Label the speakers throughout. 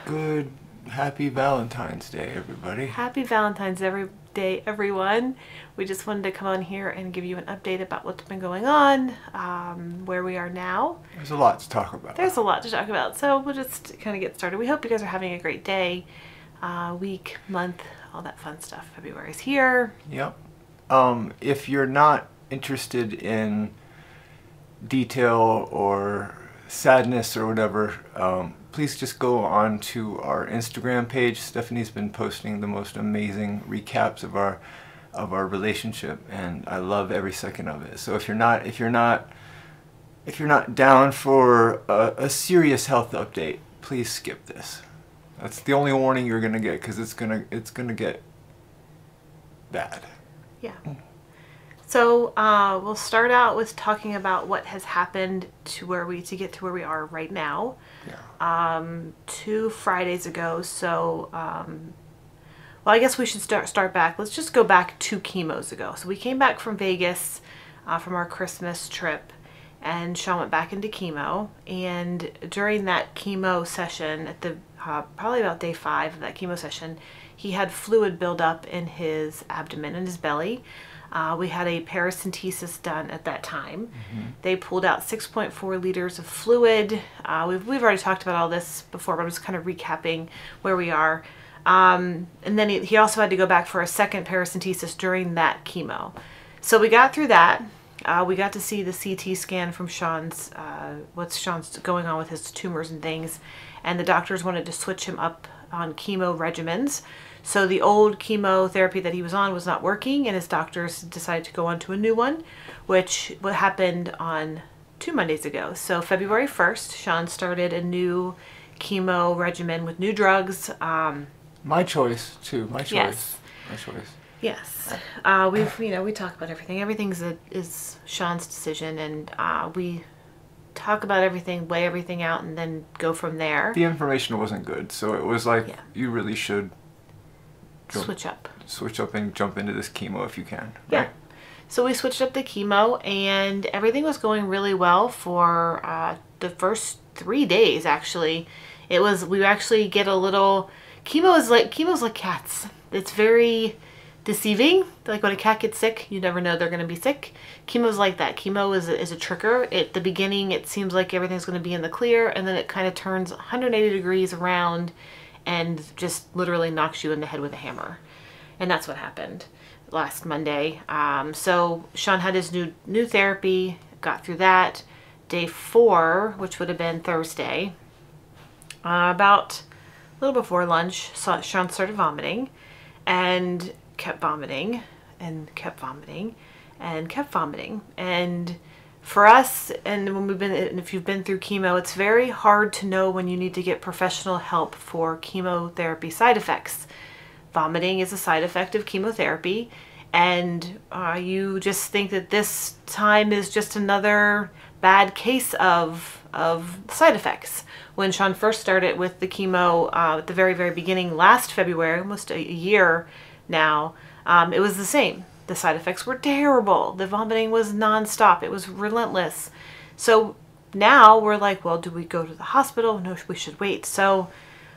Speaker 1: Good, happy Valentine's Day, everybody.
Speaker 2: Happy Valentine's Day, everyone. We just wanted to come on here and give you an update about what's been going on, where we are now.
Speaker 1: There's a lot to talk about.
Speaker 2: There's a lot to talk about, so we'll just kind of get started. We hope you guys are having a great day, week, month, all that fun stuff. February's here.
Speaker 1: Yep. If you're not interested in detail or sadness or whatever, please just go on to our Instagram page. Stephanie's been posting the most amazing recaps of our relationship, and I love every second of it. So if you're not down for a serious health update, please skip this. That's the only warning you're gonna get, because it's gonna get bad.
Speaker 2: Yeah. So we'll start out with talking about what has happened to get to where we are right now.
Speaker 1: Yeah.
Speaker 2: 2 Fridays ago. So well, I guess we should start back. Let's just go back 2 chemos ago. So we came back from Vegas from our Christmas trip, and Sean went back into chemo. And during that chemo session, at the probably about day 5 of that chemo session, he had fluid build up in his abdomen and his belly. We had a paracentesis done at that time. Mm-hmm. They pulled out 6.4 liters of fluid. We've already talked about all this before, but I'm just kind of recapping where we are. And then he also had to go back for a second paracentesis during that chemo. So we got through that. We got to see the CT scan from Sean's, what's Sean's going on with his tumors and things. And the doctors wanted to switch him up on chemo regimens. So the old chemotherapy that he was on was not working, and his doctors decided to go on to a new one, which happened on 2 Mondays ago. So February 1st, Sean started a new chemo regimen with new drugs.
Speaker 1: My choice too. My choice.
Speaker 2: Yes.
Speaker 1: My choice.
Speaker 2: Yes. We talk about everything. Everything's is Sean's decision, and we talk about everything, weigh everything out, and then go from there.
Speaker 1: The information wasn't good, so it was like, you really should switch up and jump into this chemo if you can.
Speaker 2: Yeah.
Speaker 1: Right?
Speaker 2: So we switched up the chemo, and everything was going really well for the first 3 days. Actually, we actually get a little. Chemo's like cats. It's very deceiving. Like when a cat gets sick, you never know they're going to be sick. Chemo's like that. Chemo is a trigger. At the beginning, it seems like everything's going to be in the clear, and then it kind of turns 180 degrees around and just literally knocks you in the head with a hammer. And that's what happened last Monday. So Sean had his new therapy, got through that. Day 4, which would have been Thursday, about a little before lunch, Sean started vomiting and kept vomiting and kept vomiting and kept vomiting. And for us, and if you've been through chemo, it's very hard to know when you need to get professional help for chemotherapy side effects. Vomiting is a side effect of chemotherapy, and you just think that this time is just another bad case of side effects. When Sean first started with the chemo at the very, very beginning last February, almost a year now, it was the same. The side effects were terrible. The vomiting was nonstop. It was relentless. So now we're like, well, do we go to the hospital? No, we should wait. So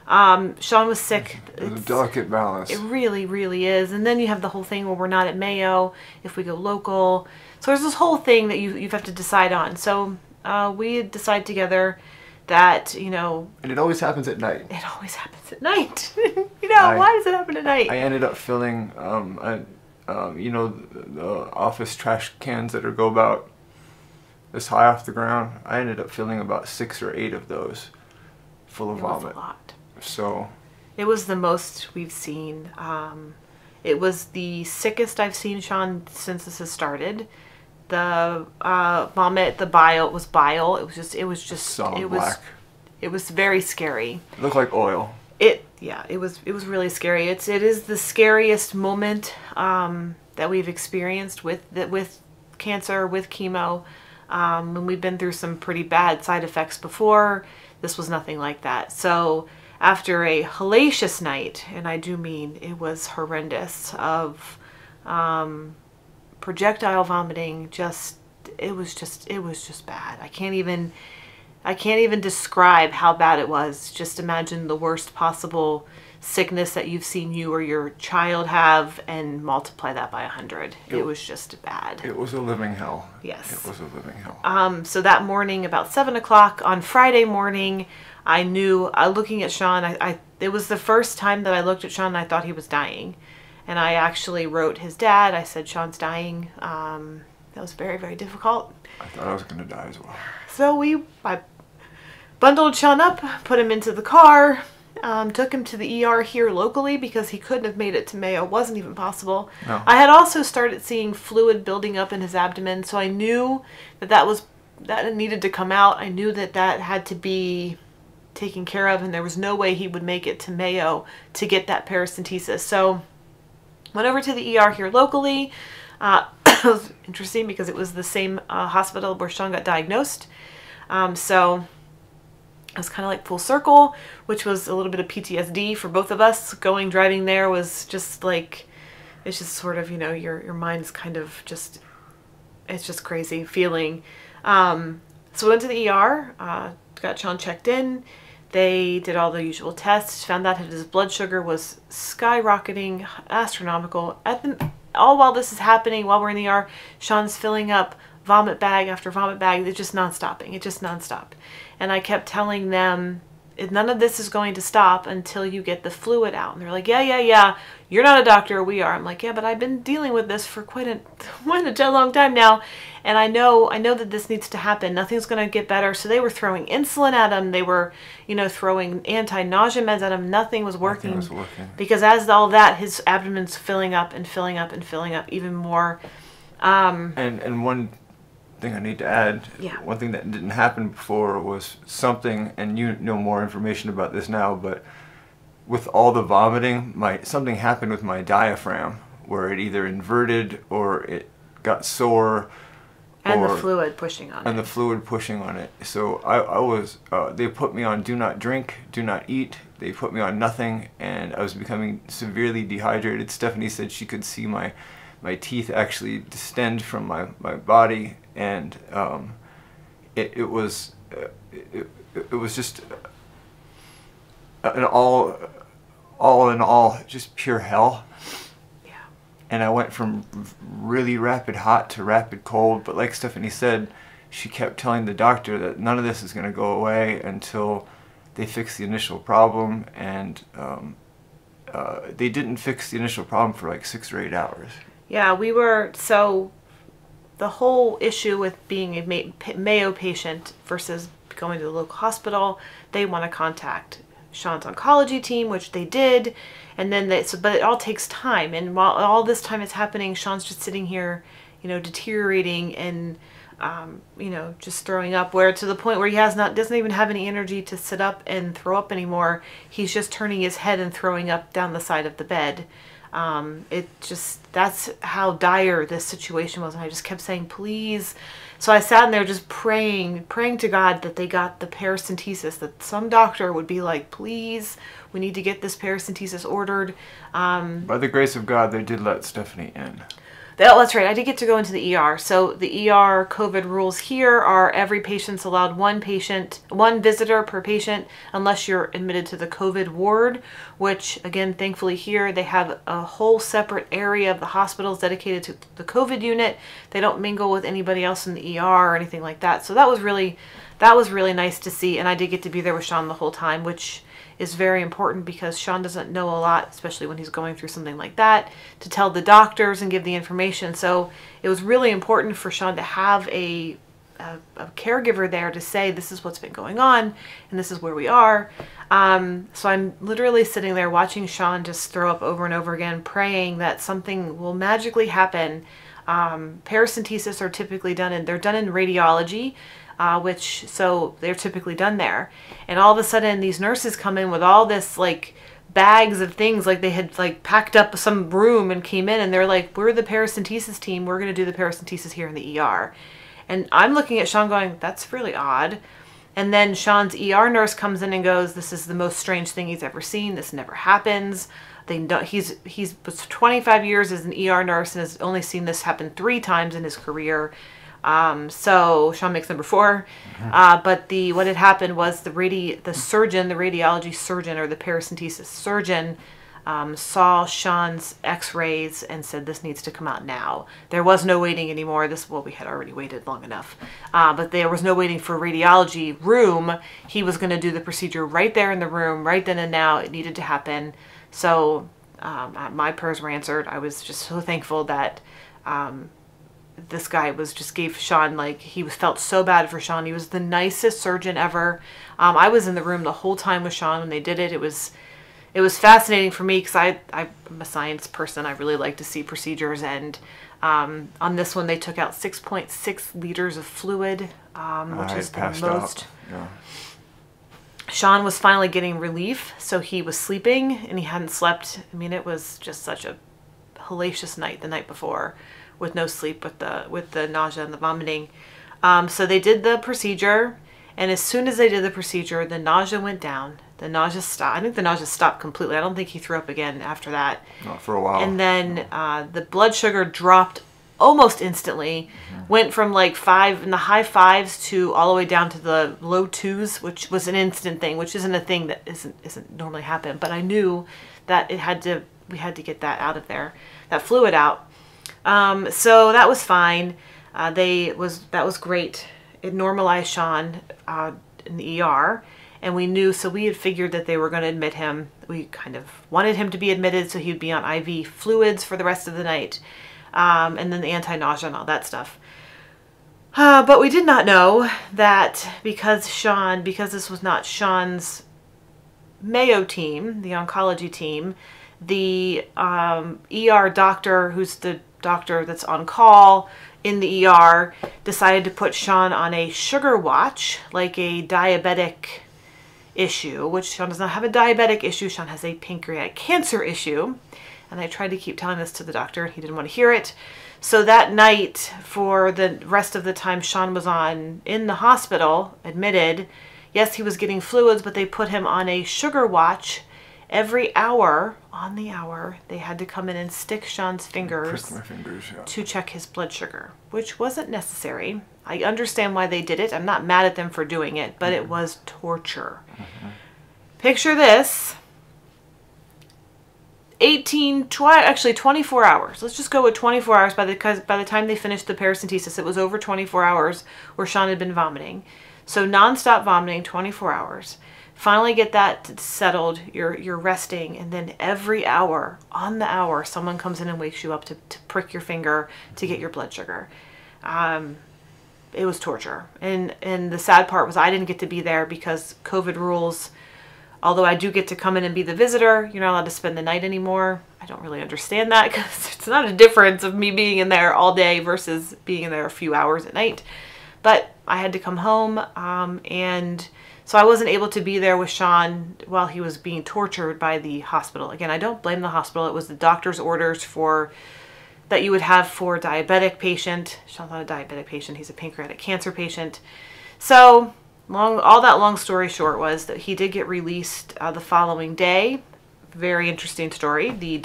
Speaker 2: Sean was sick.
Speaker 1: It's a delicate balance.
Speaker 2: It really, really is. And then you have the whole thing where we're not at Mayo, if we go local. So there's this whole thing that you have to decide on. So we decide together that,
Speaker 1: And it always happens at night.
Speaker 2: It always happens at night. Why does it happen at night?
Speaker 1: I ended up filling, the office trash cans that go about this high off the ground. I ended up filling about 6 or 8 of those full of vomit.
Speaker 2: It was a lot.
Speaker 1: So
Speaker 2: it was the most we've seen. It was the sickest I've seen Sean since this has started. The vomit, the bile, it was bile. It was just
Speaker 1: solid black.
Speaker 2: It was very scary.
Speaker 1: It looked like oil.
Speaker 2: It was really scary. It is the scariest moment that we've experienced with cancer, with chemo. And we've been through some pretty bad side effects before. This was nothing like that. So after a hellacious night, and I do mean it was horrendous, of projectile vomiting, it was just bad. I can't even I can't even describe how bad it was. Just imagine the worst possible sickness that you've seen you or your child have and multiply that by 100. It was just bad.
Speaker 1: It was a living hell.
Speaker 2: Yes.
Speaker 1: It was a living hell.
Speaker 2: So that morning, about 7 o'clock on Friday morning, I knew, looking at Sean, it was the first time that I looked at Sean and I thought he was dying. And I actually wrote his dad. I said, Sean's dying. That was very, very difficult.
Speaker 1: I thought I was going to die as well.
Speaker 2: So I bundled Sean up, put him into the car, took him to the ER here locally because he couldn't have made it to Mayo. It wasn't even possible.
Speaker 1: No.
Speaker 2: I had also started seeing fluid building up in his abdomen, so I knew that it needed to come out. I knew that had to be taken care of, and there was no way he would make it to Mayo to get that paracentesis. So went over to the ER here locally. It was interesting because it was the same hospital where Sean got diagnosed. So it was kind of like full circle, which was a little bit of PTSD for both of us. Driving there was just like, it's just sort of, your mind's kind of just, it's just crazy feeling. So we went to the ER, got Sean checked in. They did all the usual tests, found out that his blood sugar was skyrocketing, astronomical. All while this is happening, while we're in the ER, Sean's filling up vomit bag after vomit bag. It's just non-stopping. It's just non-stop. And I kept telling them, none of this is going to stop until you get the fluid out. And they're like, yeah. You're not a doctor. We are. I'm like, yeah, but I've been dealing with this for quite a long time now. And I know that this needs to happen. Nothing's going to get better. So they were throwing insulin at him. They were, throwing anti-nausea meds at him. Nothing was working.
Speaker 1: Nothing was working.
Speaker 2: Because as all that, his abdomen's filling up and filling up and filling up even more.
Speaker 1: And one thing I need to add,
Speaker 2: Yeah.
Speaker 1: one thing that didn't happen before was something, and you know more information about this now, but with all the vomiting, something happened with my diaphragm where it either inverted or it got sore.
Speaker 2: And the fluid pushing on it.
Speaker 1: And the fluid pushing on it. So I was, they put me on do not drink, do not eat. They put me on nothing, and I was becoming severely dehydrated. Stephanie said she could see my teeth actually distend from my body, and it was just an all in all just pure hell.
Speaker 2: Yeah.
Speaker 1: And I went from really rapid hot to rapid cold, but like Stephanie said, she kept telling the doctor that none of this is going to go away until they fix the initial problem, and they didn't fix the initial problem for like 6 or 8 hours.
Speaker 2: Yeah, so the whole issue with being a Mayo patient versus going to the local hospital, they want to contact Sean's oncology team, which they did, and then but it all takes time, and while all this time is happening, Sean's just sitting here, deteriorating and just throwing up, where to the point where he doesn't even have any energy to sit up and throw up anymore. He's just turning his head and throwing up down the side of the bed. That's how dire this situation was. And I just kept saying, please. So I sat in there just praying to God that they got the paracentesis, that some doctor would be like, please, we need to get this paracentesis ordered.
Speaker 1: By the grace of God, they did let Stephanie in.
Speaker 2: That's right. I did get to go into the ER. So the ER COVID rules here are every patient's allowed one visitor per patient, unless you're admitted to the COVID ward, which again, thankfully here, they have a whole separate area of the hospitals dedicated to the COVID unit. They don't mingle with anybody else in the ER or anything like that. So that was really nice to see. And I did get to be there with Sean the whole time, which is very important because Sean doesn't know a lot, especially when he's going through something like that, to tell the doctors and give the information. So it was really important for Sean to have a caregiver there to say, this is what's been going on and this is where we are. So I'm literally sitting there watching Sean just throw up over and over again, praying that something will magically happen. Paracentesis are typically done in radiology, so they're typically done there. And all of a sudden these nurses come in with all this like bags of things, like they had like packed up some room and came in, and they're like, we're the paracentesis team. We're going to do the paracentesis here in the ER. And I'm looking at Sean going, that's really odd. And then Sean's ER nurse comes in and goes, this is the most strange thing he's ever seen. This never happens. He's was 25 years as an ER nurse and has only seen this happen 3 times in his career. So Sean makes number 4. But what had happened was the surgeon, the radiology surgeon or the paracentesis surgeon, saw Sean's x-rays and said, this needs to come out now. There was no waiting anymore. We had already waited long enough. But there was no waiting for a radiology room. He was going to do the procedure right there in the room, right then and now. It needed to happen. So my prayers were answered. I was just so thankful that this guy gave Sean, he felt so bad for Sean. He was the nicest surgeon ever. I was in the room the whole time with Sean when they did it. It was fascinating for me because I'm a science person. I really like to see procedures. And on this one, they took out 6.6 liters of fluid, which is the most.
Speaker 1: Yeah.
Speaker 2: Sean was finally getting relief, so he was sleeping and he hadn't slept. I mean, it was just such a hellacious night the night before, with no sleep, with the nausea and the vomiting. So they did the procedure, and as soon as they did the procedure, the nausea went down. The nausea stopped. I think the nausea stopped completely. I don't think he threw up again after that.
Speaker 1: Not for a while.
Speaker 2: And then the blood sugar dropped almost instantly. Went from like 5 in the high 5s to all the way down to the low 2s, which was an instant thing, which isn't a thing that isn't normally happen. But I knew that we had to get that out of there, that fluid out. So that was fine. That was great. It normalized Sean in the ER, and we knew, so we had figured that they were going to admit him. We kind of wanted him to be admitted so he'd be on IV fluids for the rest of the night, and then the anti-nausea and all that stuff. But we did not know that because this was not Sean's Mayo team, the oncology team, the ER doctor, who's the doctor that's on call in the ER, decided to put Sean on a sugar watch, like a diabetic issue, which Sean does not have a diabetic issue. Sean has a pancreatic cancer issue. And I tried to keep telling this to the doctor. He didn't want to hear it. So that night, for the rest of the time Sean was in the hospital, admitted, yes, he was getting fluids, but they put him on a sugar watch. Every hour, on the hour, they had to come in and stick Sean's fingers, to check his blood sugar, which wasn't necessary. I understand why they did it. I'm not mad at them for doing it, but it was torture. Picture this. 24 hours. Let's just go with 24 hours. By the time they finished the paracentesis, it was over 24 hours where Sean had been vomiting. So nonstop vomiting, 24 hours. Finally get that settled, you're resting, and then every hour, on the hour, someone comes in and wakes you up to prick your finger to get your blood sugar. It was torture. And the sad part was I didn't get to be there because COVID rules. Although I do get to come in and be the visitor, you're not allowed to spend the night anymore. I don't really understand that because it's not a difference of me being in there all day versus being in there a few hours at night. But I had to come home, and so I wasn't able to be there with Sean while he was being tortured by the hospital. Again, I don't blame the hospital. It was the doctor's orders that you would have for a diabetic patient. Sean's not a diabetic patient. He's a pancreatic cancer patient. So all that long story short was that he did get released the following day. Very interesting story. The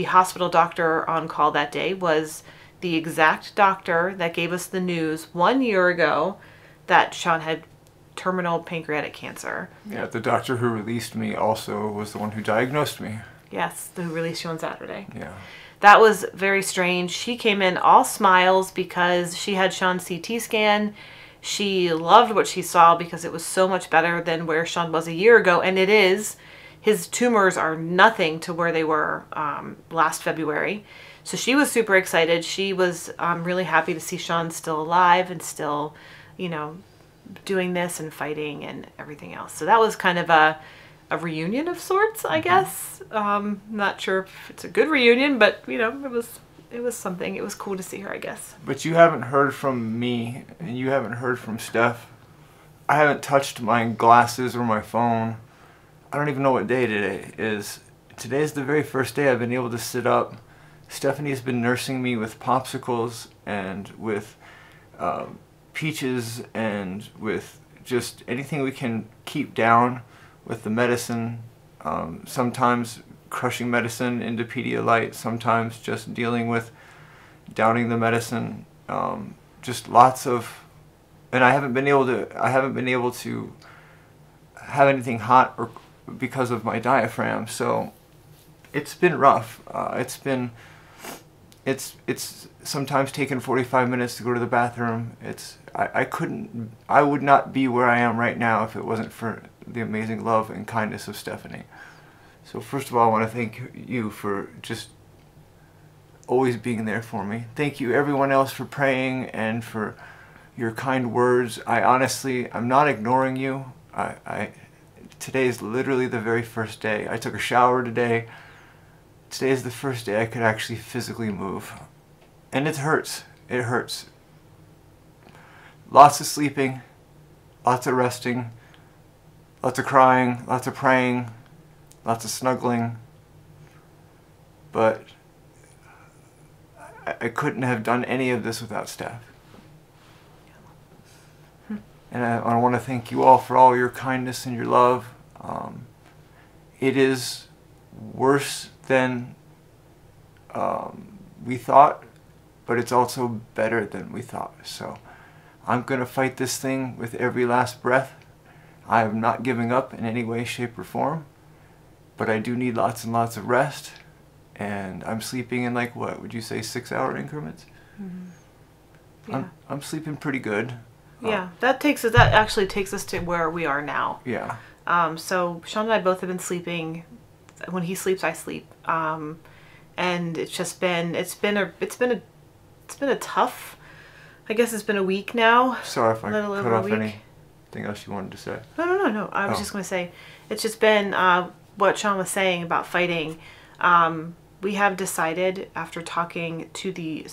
Speaker 2: hospital doctor on call that day was the exact doctor that gave us the news 1 year ago that Sean had terminal pancreatic cancer.
Speaker 1: Yeah, the doctor who released me also was the one who diagnosed me.
Speaker 2: Yes, who released you on Saturday.
Speaker 1: Yeah.
Speaker 2: That was very strange. She came in all smiles because she had Sean's CT scan. She loved what she saw because it was so much better than where Sean was a year ago. And it is. His tumors are nothing to where they were last February. So she was super excited. She was really happy to see Sean still alive and still, doing this and fighting and everything else. So that was kind of a reunion of sorts, I guess. Not sure if it's a good reunion, but it was something. It was cool to see her, I guess.
Speaker 1: But you haven't heard from me, and you haven't heard from Steph. I haven't touched my glasses or my phone. I don't even know what day today is. Today is the very first day I've been able to sit up. Stephanie's been nursing me with popsicles and with peaches and with just anything we can keep down with the medicine. Sometimes crushing medicine into Pedialyte, sometimes just dealing with downing the medicine. just lots of, and I haven't been able to have anything hot or because of my diaphragm. So it's been rough. It's sometimes taken 45 minutes to go to the bathroom. I would not be where I am right now if it wasn't for the amazing love and kindness of Stephanie. So first of all, I want to thank you for just always being there for me. Thank you everyone else for praying and for your kind words. I'm not ignoring you. Today is literally the very first day. I took a shower today. Today is the first day I could actually physically move. And it hurts. It hurts. Lots of sleeping, lots of resting, lots of crying, lots of praying, lots of snuggling. But I couldn't have done any of this without Steph. And I want to thank you all for all your kindness and your love. It is worse than we thought, but it's also better than we thought. So I'm going to fight this thing with every last breath. I am not giving up in any way, shape, or form, but I do need lots and lots of rest. And I'm sleeping in, like, what would you say, 6-hour increments? Mm-hmm. Yeah. I'm sleeping pretty good.
Speaker 2: Yeah, that actually takes us to where we are now.
Speaker 1: Yeah.
Speaker 2: So Sean and I both have been sleeping. When he sleeps, I sleep. And it's been a tough. I guess it's been a week now.
Speaker 1: Sorry if I cut off anything else you wanted to say.
Speaker 2: No. I was just going to say, it's just been what Sean was saying about fighting. We have decided after talking to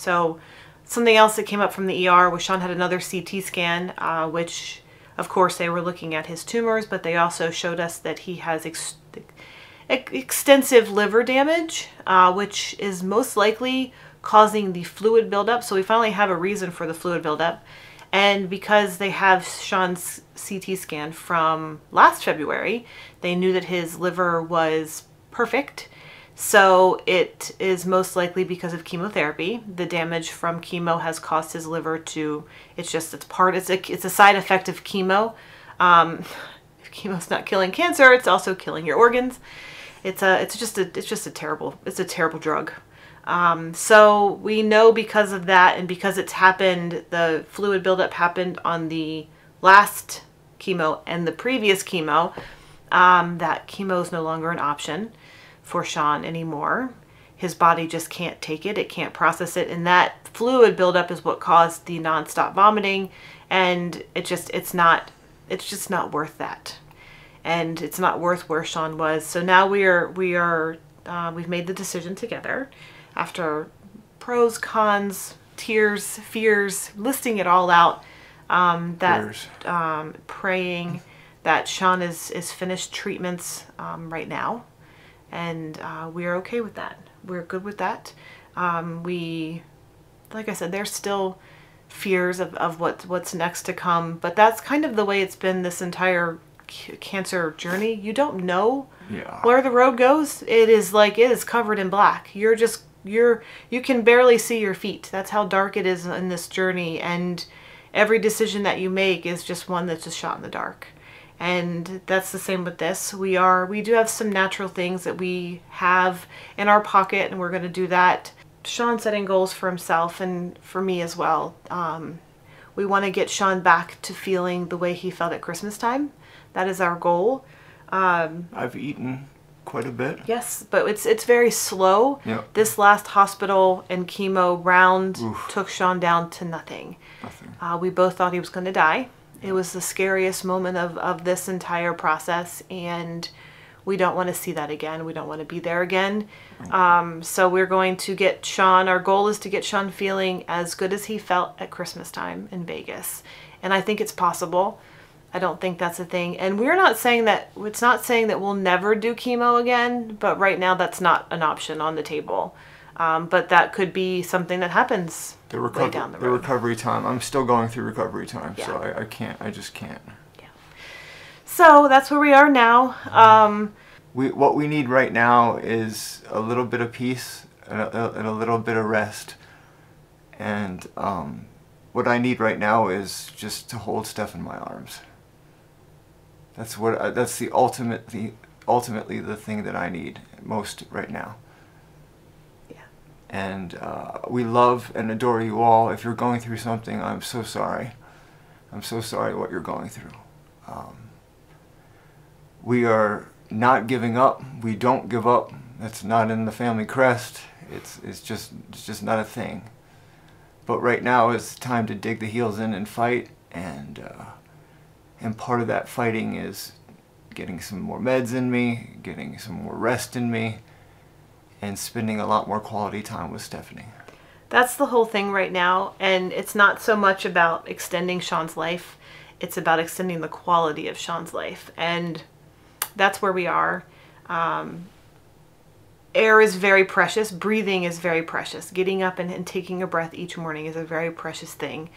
Speaker 2: something else that came up from the ER was Sean had another CT scan, which of course they were looking at his tumors, but they also showed us that he has extensive liver damage, which is most likely causing the fluid buildup. So we finally have a reason for the fluid buildup. And because they have Sean's CT scan from last February, they knew that his liver was perfect. So it is most likely because of chemotherapy. The damage from chemo has caused his liver to, it's a side effect of chemo. If chemo's not killing cancer, it's also killing your organs. It's just a terrible drug. So we know because of that, and because it's happened, the fluid buildup happened on the last chemo and the previous chemo, that chemo is no longer an option for Sean anymore. His body just can't take it. It can't process it. And that fluid buildup is what caused the nonstop vomiting. And it's just not worth that. And it's not worth where Sean was. So now we've made the decision together after pros, cons, tears, fears, listing it all out, praying that Sean is finished treatments right now. And we're okay with that. We're good with that. Like I said, there's still fears of what's next to come, but that's kind of the way it's been this entire cancer journey. You don't know where the road goes. It is covered in black. You can barely see your feet. That's how dark it is in this journey. And every decision that you make is just one that's just shot in the dark. And that's the same with this. We do have some natural things that we have in our pocket, and we're going to do that. Sean's setting goals for himself and for me as well. We want to get Sean back to feeling the way he felt at Christmas time. That is our goal.
Speaker 1: I've eaten quite a bit.
Speaker 2: Yes, but it's very slow.
Speaker 1: Yep.
Speaker 2: This last hospital and chemo round took Sean down to nothing. We both thought he was going to die. It was the scariest moment of this entire process, and we don't want to see that again. We don't want to be there again. So we're going to get Sean, our goal is to get Sean feeling as good as he felt at Christmas time in Vegas. And I think it's possible. I don't think that's a thing. And it's not saying that we'll never do chemo again, but right now that's not an option on the table. But that could be something that happens way down the road.
Speaker 1: The recovery time. I'm still going through recovery time, so I just can't.
Speaker 2: Yeah. So that's where we are now.
Speaker 1: What we need right now is a little bit of peace and a little bit of rest. And what I need right now is just to hold Steph in my arms. That's the ultimately the thing that I need most right now.
Speaker 2: Yeah.
Speaker 1: And we love and adore you all. If you're going through something, I'm so sorry. I'm so sorry what you're going through. We are not giving up. We don't give up. That's not in the family crest. It's just not a thing. But right now it's time to dig the heels in and fight, and part of that fighting is getting some more meds in me, getting some more rest in me, and spending a lot more quality time with Stephanie.
Speaker 2: That's the whole thing right now, and it's not so much about extending Sean's life, it's about extending the quality of Sean's life, and that's where we are. Air is very precious. Breathing is very precious. Getting up and taking a breath each morning is a very precious thing.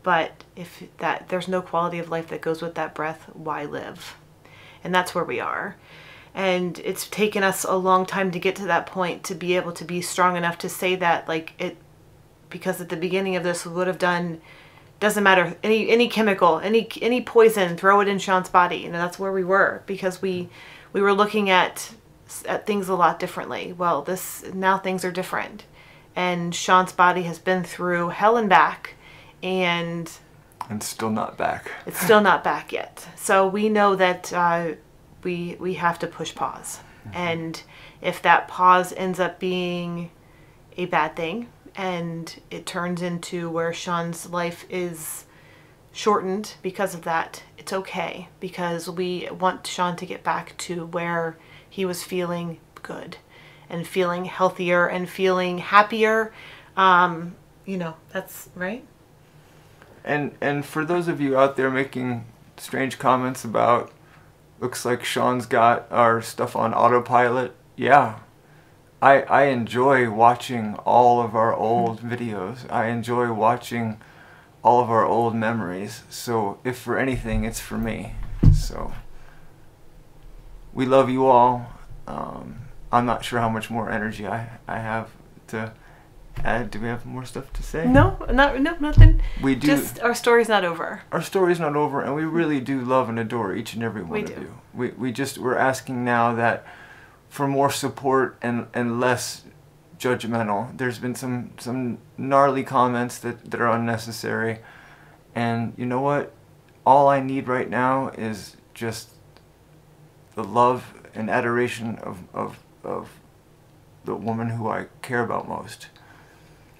Speaker 2: But if there's no quality of life that goes with that breath, why live? And that's where we are. And it's taken us a long time to get to that point, to be able to be strong enough to say that, because at the beginning of this we would have done, doesn't matter, any chemical, any poison, throw it in Sean's body. That's where we were, because we were looking at things a lot differently. Well, now things are different, and Sean's body has been through hell and back, and
Speaker 1: still not back.
Speaker 2: It's still not back yet. So we know that we have to push pause. And if that pause ends up being a bad thing, and it turns into where Sean's life is shortened because of that, it's okay, because we want Sean to get back to where he was feeling good and feeling healthier and feeling happier. That's right.
Speaker 1: And for those of you out there making strange comments about, looks like Sean's got our stuff on autopilot, yeah. I enjoy watching all of our old videos. I enjoy watching all of our old memories. So if for anything, it's for me. So we love you all. I'm not sure how much more energy I have to add. Do we have more stuff to say?
Speaker 2: No, nothing.
Speaker 1: We do.
Speaker 2: Just our story's not over.
Speaker 1: Our story's not over, and we really do love and adore each and every one of you. We're asking now that for more support and less judgmental. There's been some gnarly comments that are unnecessary, and you know what? All I need right now is just the love and adoration of the woman who I care about most.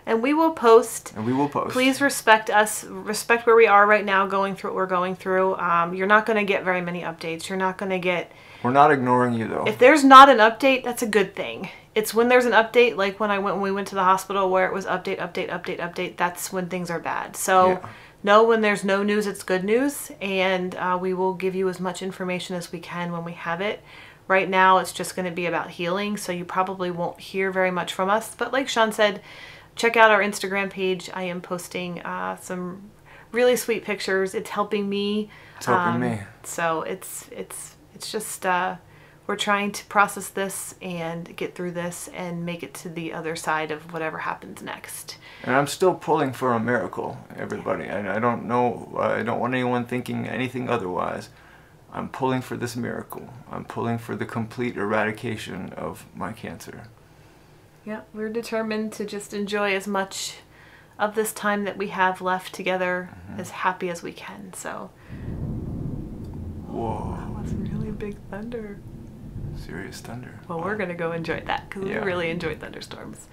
Speaker 2: And we will post. Please respect us. Respect where we are right now, going through what we're going through. You're not going to get very many updates. You're not going to get...
Speaker 1: We're not ignoring you, though.
Speaker 2: If there's not an update, that's a good thing. It's when there's an update, like when we went to the hospital, where it was update, that's when things are bad. So
Speaker 1: yeah.
Speaker 2: Know when there's no news, it's good news. And we will give you as much information as we can when we have it. Right now, it's just going to be about healing, so you probably won't hear very much from us. But like Sean said, check out our Instagram page. I am posting some really sweet pictures. It's helping me.
Speaker 1: It's helping me.
Speaker 2: So it's just we're trying to process this and get through this and make it to the other side of whatever happens next.
Speaker 1: And I'm still pulling for a miracle, everybody. I don't know. I don't want anyone thinking anything otherwise. I'm pulling for this miracle. I'm pulling for the complete eradication of my cancer.
Speaker 2: Yeah, we're determined to just enjoy as much of this time that we have left together as happy as we can. So,
Speaker 1: whoa,
Speaker 2: that was really big thunder.
Speaker 1: Serious thunder.
Speaker 2: Well, we're going to go enjoy that, because
Speaker 1: Yeah.
Speaker 2: we really enjoy thunderstorms.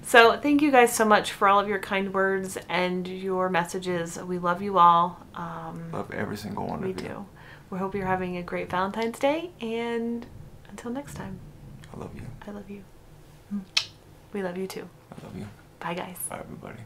Speaker 2: So thank you guys so much for all of your kind words and your messages. We love you all.
Speaker 1: Love every single one of you.
Speaker 2: We do. We hope you're having a great Valentine's Day, and until next time.
Speaker 1: I love you.
Speaker 2: I love you. We love you too.
Speaker 1: I love you.
Speaker 2: Bye, guys.
Speaker 1: Bye, everybody.